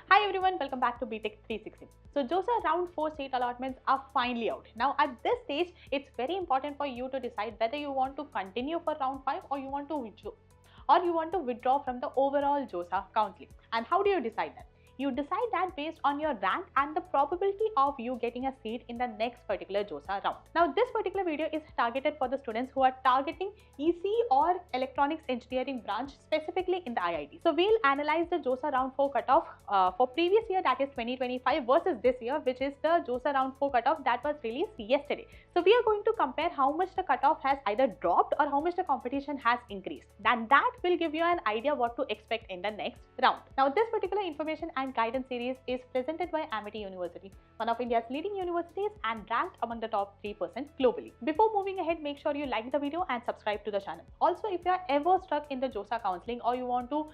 Hi everyone, welcome back to BTech 360. So JOSA round 4 seat allotments are finally out. Now at this stage, it's very important for you to decide whether you want to continue for round 5 or you want to withdraw from the overall JOSA counseling. And how do you decide that? You decide that based on your rank and the probability of you getting a seat in the next particular JOSA round. Now this particular video is targeted for the students who are targeting EC or electronics engineering branch specifically in the IIT. So we'll analyze the JOSA round 4 cutoff for previous year, that is 2025, versus this year, which is the JOSA round 4 cutoff that was released yesterday. So we are going to compare how much the cutoff has either dropped or how much the competition has increased. Then that will give you an idea what to expect in the next round. Now this particular information and guidance series is presented by Amity University, one of India's leading universities and ranked among the top 3% globally. Before moving ahead, make sure you like the video and subscribe to the channel. Also, if you are ever stuck in the JOSA counseling or you want to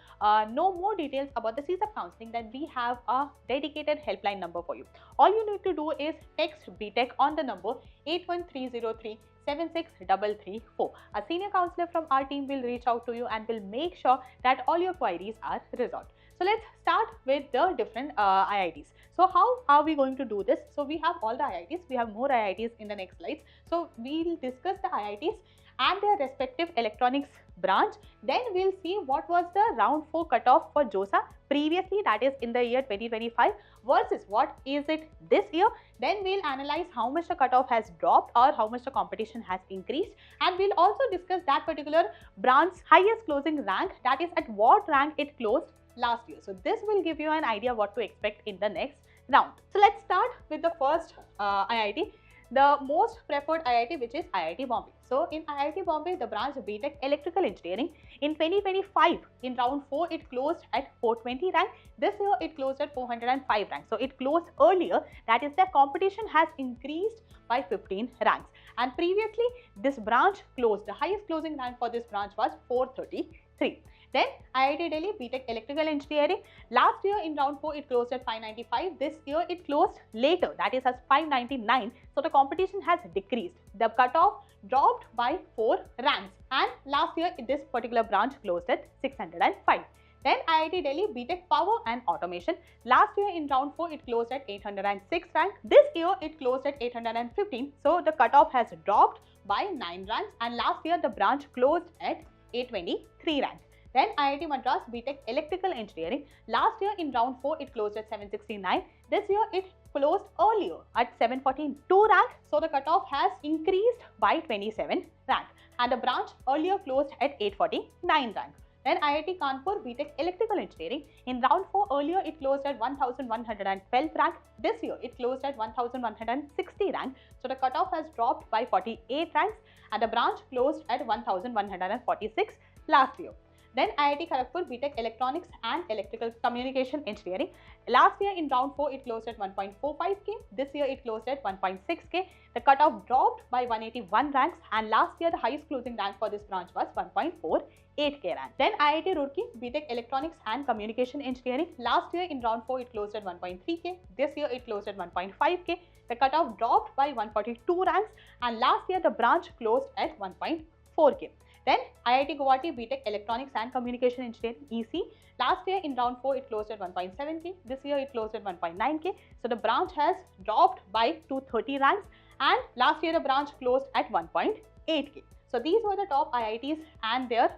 know more details about the CSEP counseling, then we have a dedicated helpline number for you. All you need to do is text BTech on the number 81303 76334. A senior counselor from our team will reach out to you and will make sure that all your queries are resolved. So let's start with the different IITs. So how are we going to do this? So we have all the IITs, we have more IITs in the next slides. So we'll discuss the IITs and their respective electronics branch. Then we'll see what was the round 4 cutoff for JOSA previously, that is in the year 2025, versus what is it this year. Then we'll analyze how much the cutoff has dropped or how much the competition has increased, and we'll also discuss that particular branch's highest closing rank, that is at what rank it closed last year. So this will give you an idea what to expect in the next round. So let's start with the first IIT, the most preferred IIT, which is IIT Bombay. So in IIT Bombay, the branch BTech Electrical Engineering in 2025, in round 4, it closed at 420 rank. This year, it closed at 405 rank. So it closed earlier. That is, the competition has increased by 15 ranks. And previously, this branch closed. The highest closing rank for this branch was 433. Then IIT Delhi BTech Electrical Engineering, last year in round 4 it closed at 595. This year it closed later, that is as 599. So the competition has decreased. The cutoff dropped by 4 ranks, and last year this particular branch closed at 605. Then IIT Delhi BTech Power and Automation, last year in round 4 it closed at 806 rank. This year it closed at 815. So the cutoff has dropped by 9 ranks, and last year the branch closed at 823 rank. Then IIT Madras BTech Electrical Engineering, last year in round 4 it closed at 769. This year it closed earlier at 742 rank. So the cutoff has increased by 27 rank, and the branch earlier closed at 849 rank. Then IIT Kanpur BTech Electrical Engineering, in round 4 earlier it closed at 1112 rank. This year it closed at 1160 rank. So the cutoff has dropped by 48 ranks, and the branch closed at 1146 last year. Then IIT Kharagpur BTech Electronics and Electrical Communication Engineering, last year in round 4 it closed at 1.45k. This year it closed at 1.6k. The cutoff dropped by 181 ranks, and last year the highest closing rank for this branch was 1.48k rank. Then IIT Roorkee BTech Electronics and Communication Engineering, last year in round 4 it closed at 1.3k. This year it closed at 1.5k. The cutoff dropped by 142 ranks, and last year the branch closed at 1.4k. Then IIT Guwahati BTech Electronics and Communication Engineering EC, last year in round 4 it closed at 1.7k. This year it closed at 1.9k. So the branch has dropped by 230 ranks, and last year the branch closed at 1.8k. So these were the top IITs and their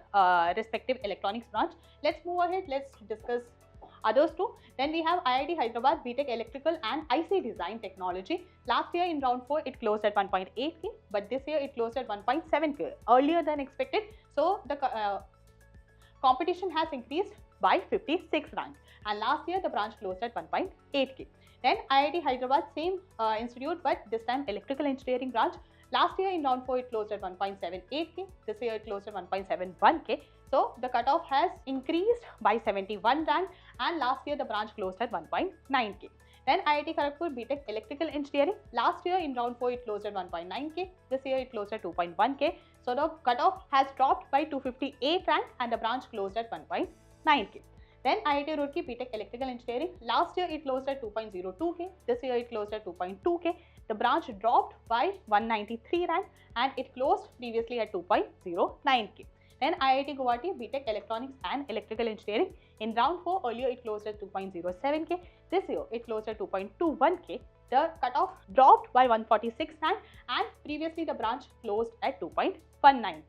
respective electronics branch. Let's move ahead. Let's discuss others too. Then we have IIT Hyderabad BTech Electrical and IC Design Technology. Last year in round 4 it closed at 1.8k, but this year it closed at 1.7k, earlier than expected. So the competition has increased by 56 ranks, and last year the branch closed at 1.8k. Then IIT Hyderabad, same institute, but this time electrical engineering branch. Last year in round 4 it closed at 1.78k. This year it closed at 1.71k. So the cutoff has increased by 71 rank, and last year the branch closed at 1.9k. Then IIT Kharagpur BTech Electrical Engineering, last year in round 4 it closed at 1.9k. This year it closed at 2.1k. So the cutoff has dropped by 258 rank, and the branch closed at 1.9k. Then IIT Roorkee BTech Electrical Engineering, last year it closed at 2.02k. This year it closed at 2.2k. The branch dropped by 193 rank, and it closed previously at 2.09k. Then IIT Guwahati BTech Electronics and Electrical Engineering In round 4, earlier it closed at 2.07k. This year it closed at 2.21k. The cutoff dropped by 146 rank, and previously the branch closed at 2.19k.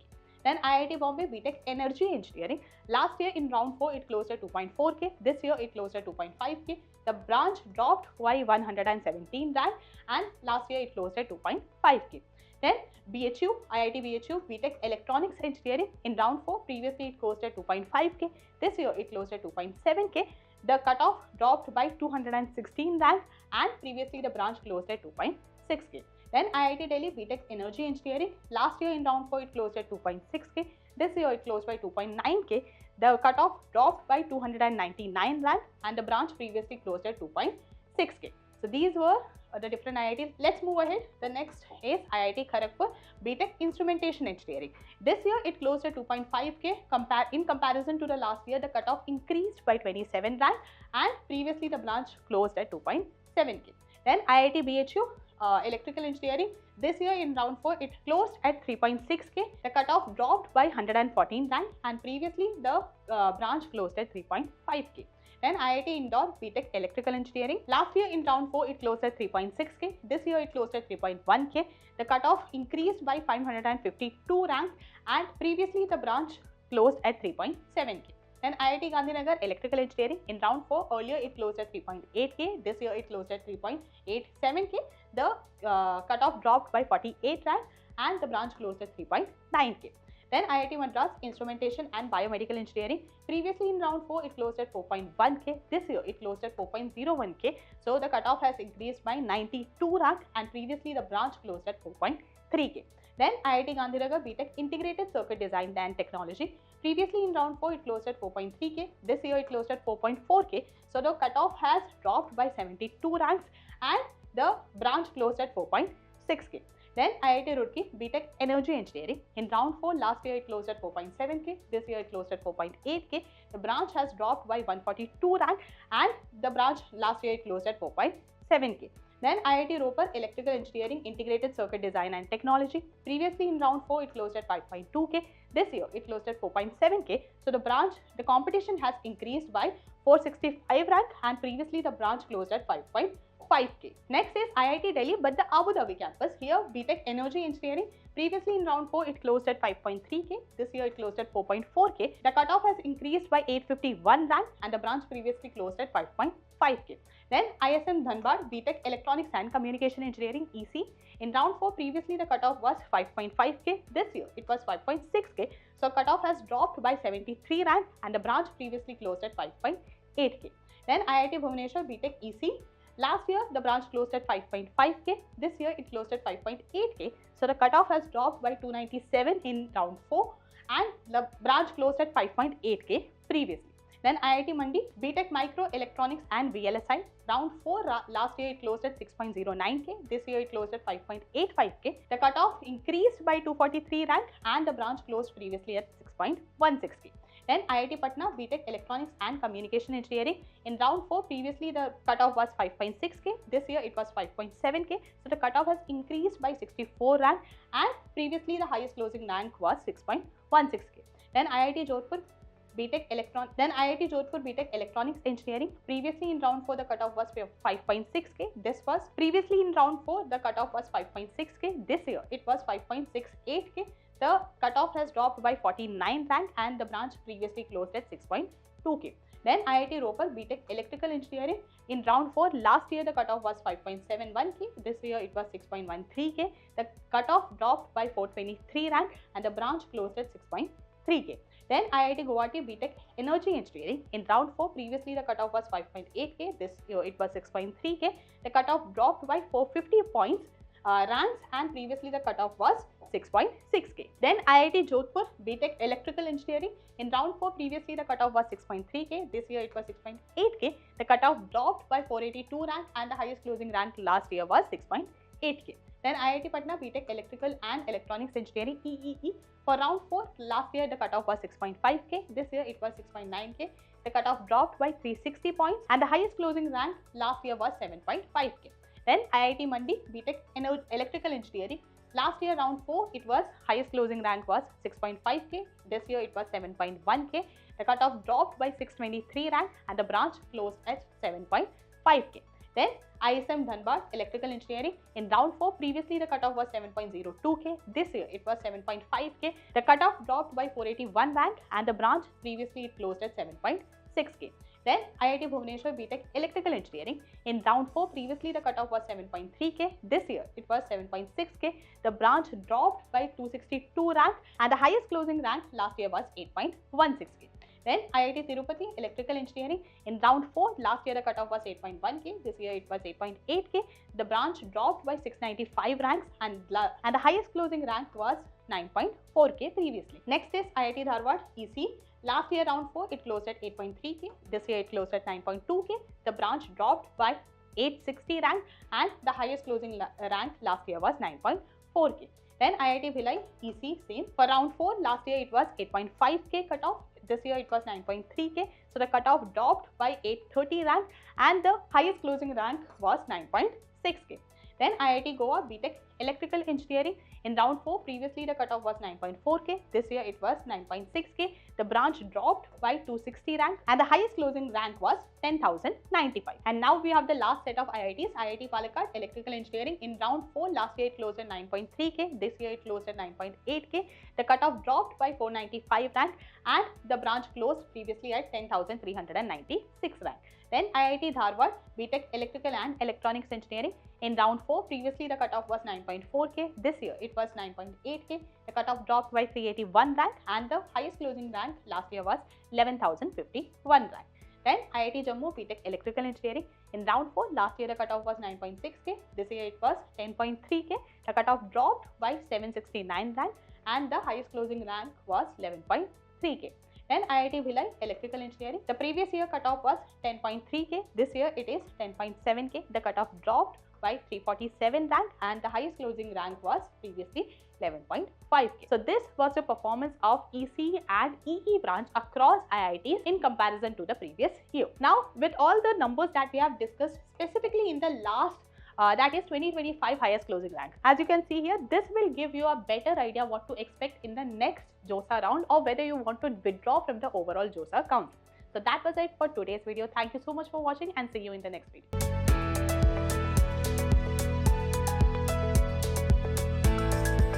Then IIT Bombay BTech Energy Engineering. Last year in round 4 it closed at 2.4k. This year it closed at 2.5k. The branch dropped by 117 rank, and last year it closed at 2.5k. Then BHU, IIT BHU BTech Electronics Engineering. In round 4, previously it closed at 2.5k. This year it closed at 2.7k. The cutoff dropped by 216 rank, and previously the branch closed at 2.6k. Then IIT Delhi BTech Energy Engineering. Last year in round 4 it closed at 2.6k. This year it closed by 2.9k. The cutoff dropped by 299 rank, and the branch previously closed at 2.6k. So these were the different IITs. Let's move ahead. The next is IIT Kharagpur BTech Instrumentation Engineering. This year it closed at 2.5k. In comparison to the last year, the cutoff increased by 27 rank, and previously the branch closed at 2.7k. Then IIT BHU Electrical Engineering. This year in round 4 it closed at 3.6k. The cutoff dropped by 114 rank, and previously the branch closed at 3.5k. Then IIT Indore BTech Electrical Engineering. Last year in round 4 it closed at 3.6k. This year it closed at 3.1k. The cutoff increased by 552 rank, and previously the branch closed at 3.7k. Then IIT Gandhinagar Electrical Engineering. In round 4, earlier it closed at 3.8k. This year it closed at 3.87k. The cutoff dropped by 48 rank, and the branch closed at 3.9k. Then IIT Madras Instrumentation and Biomedical Engineering. Previously in round 4 it closed at 4.1k. This year it closed at 4.01k. So the cutoff has increased by 92 rank, and previously the branch closed at 4.3k. Then IIT Gandhinagar BTech Integrated Circuit Design and Technology. Previously in round 4 it closed at 4.3k. This year it closed at 4.4k. So the cutoff has dropped by 72 ranks, and the branch closed at 4.6k. Then IIT Roorkee BTech Energy Engineering. In round 4, last year it closed at 4.7k. This year it closed at 4.8k. The branch has dropped by 142 rank, and the branch last year it closed at 4.7k. Then IIT Ropar Electrical Engineering Integrated Circuit Design and Technology. Previously in round 4 it closed at 5.2k. This year it closed at 4.7k. So the competition has increased by 465 rank, and previously the branch closed at 5.5k. Next is IIT Delhi but the Abu Dhabi campus. Here BTech Energy Engineering. Previously in round 4 it closed at 5.3k. This year it closed at 4.4k. The cutoff has increased by 851 rank, and the branch previously closed at 5.5k. Then ISM Dhanbad BTech Electronics and Communication Engineering EC. In round 4 previously the cutoff was 5.5k. This year it was 5.6k. So cutoff has dropped by 73 rank, and the branch previously closed at 5.8k. Then IIT Bhubaneswar BTech EC. Last year the branch closed at 5.5k. This year it closed at 5.8k. So the cutoff has dropped by 297 in round 4, and the branch closed at 5.8k previously. Then IIT Mandi BTech Micro Electronics and VLSI. Round 4 last year it closed at 6.09k. This year it closed at 5.85k. The cutoff increased by 243 rank, and the branch closed previously at 6.16k. Then IIT Patna BTech Electronics and Communication Engineering. In round 4 previously the cutoff was 5.6k. This year it was 5.7k. So the cutoff has increased by 64 rank, and previously the highest closing rank was 6.16k. Then IIT Jodhpur BTech Electronics Engineering. Previously in round 4 the cutoff was 5.6k. This was previously in round 4 the cutoff was 5.6k. This year it was 5.68k. The cutoff has dropped by 49 rank, and the branch previously closed at 6.2k. Then IIT Ropar BTech Electrical Engineering. In round 4 last year the cutoff was 5.71k. This year it was 6.13k. The cutoff dropped by 423 rank, and the branch closed at 6.3k. Then IIT Guwahati BTech Energy Engineering. In round 4 previously the cutoff was 5.8k. This year it was 6.3k. The cutoff dropped by 450 points ranks, and previously the cutoff was 6.6k. Then IIT Jodhpur BTech Electrical Engineering. In round 4 previously the cutoff was 6.3k. This year it was 6.8k. The cutoff dropped by 482 rank, and the highest closing rank last year was 6.8k. Then IIT Patna BTech Electrical and Electronics Engineering EEE. For round 4 last year the cutoff was 6.5k. This year it was 6.9k. The cutoff dropped by 360 points, and the highest closing rank last year was 7.5k. Then IIT Mandi BTech Electrical Engineering. Last year round 4 it was highest closing rank was 6.5k. This year it was 7.1k. the cutoff dropped by 623 rank and the branch closed at 7.5k. Then ISM Dhanbad Electrical Engineering, in round 4 previously the cutoff was 7.02k, this year it was 7.5k, the cutoff dropped by 481 rank and the branch previously it closed at 7.6k. Then IIT Bhubaneswar BTech Electrical Engineering, in round 4 previously the cutoff was 7.3k, this year it was 7.6k, the branch dropped by 262 rank and the highest closing rank last year was 8.16k. Then IIT Tirupati Electrical Engineering, in round 4 last year the cutoff was 8.1k, this year it was 8.8k, the branch dropped by 695 ranks and the highest closing rank was 9.4k previously. Next is IIT Dharwad EC. Last year round 4 it closed at 8.3k, this year it closed at 9.2k, the branch dropped by 860 rank and the highest closing rank last year was 9.4k. Then IIT Bhilai EC, same. For round 4 last year it was 8.5k cutoff, this year it was 9.3k, so the cutoff dropped by 830 rank and the highest closing rank was 9.6k. Then IIT Goa BTech Electrical Engineering, in round 4 previously the cutoff was 9.4k, this year it was 9.6k, the branch dropped by 260 rank and the highest closing rank was 10,095. And now we have the last set of IITs. IIT Palakkad Electrical Engineering, in round 4 last year it closed at 9.3k, this year it closed at 9.8k, the cutoff dropped by 495 rank and the branch closed previously at 10,396 rank. Then IIT Dharwad BTech Electrical and Electronics Engineering, in round 4 previously the cutoff was 9.4k, this year it was 9.8k, the cutoff dropped by 381 rank and the highest closing rank last year was 11,051 rank. Then IIT Jammu BTech Electrical Engineering, in round 4 last year the cutoff was 9.6k, this year it was 10.3k, the cutoff dropped by 769 rank and the highest closing rank was 11.3k. Then IIT Bhilai Electrical Engineering, the previous year cutoff was 10.3k, this year it is 10.7k, the cutoff dropped by 347 rank and the highest closing rank was previously 11.5k. So this was the performance of EC and EE branch across IITs in comparison to the previous year. Now with all the numbers that we have discussed specifically in the last that is 2025 highest closing rank. As you can see here, this will give you a better idea what to expect in the next JOSA round or whether you want to withdraw from the overall JOSA count. So that was it for today's video. Thank you so much for watching and see you in the next video.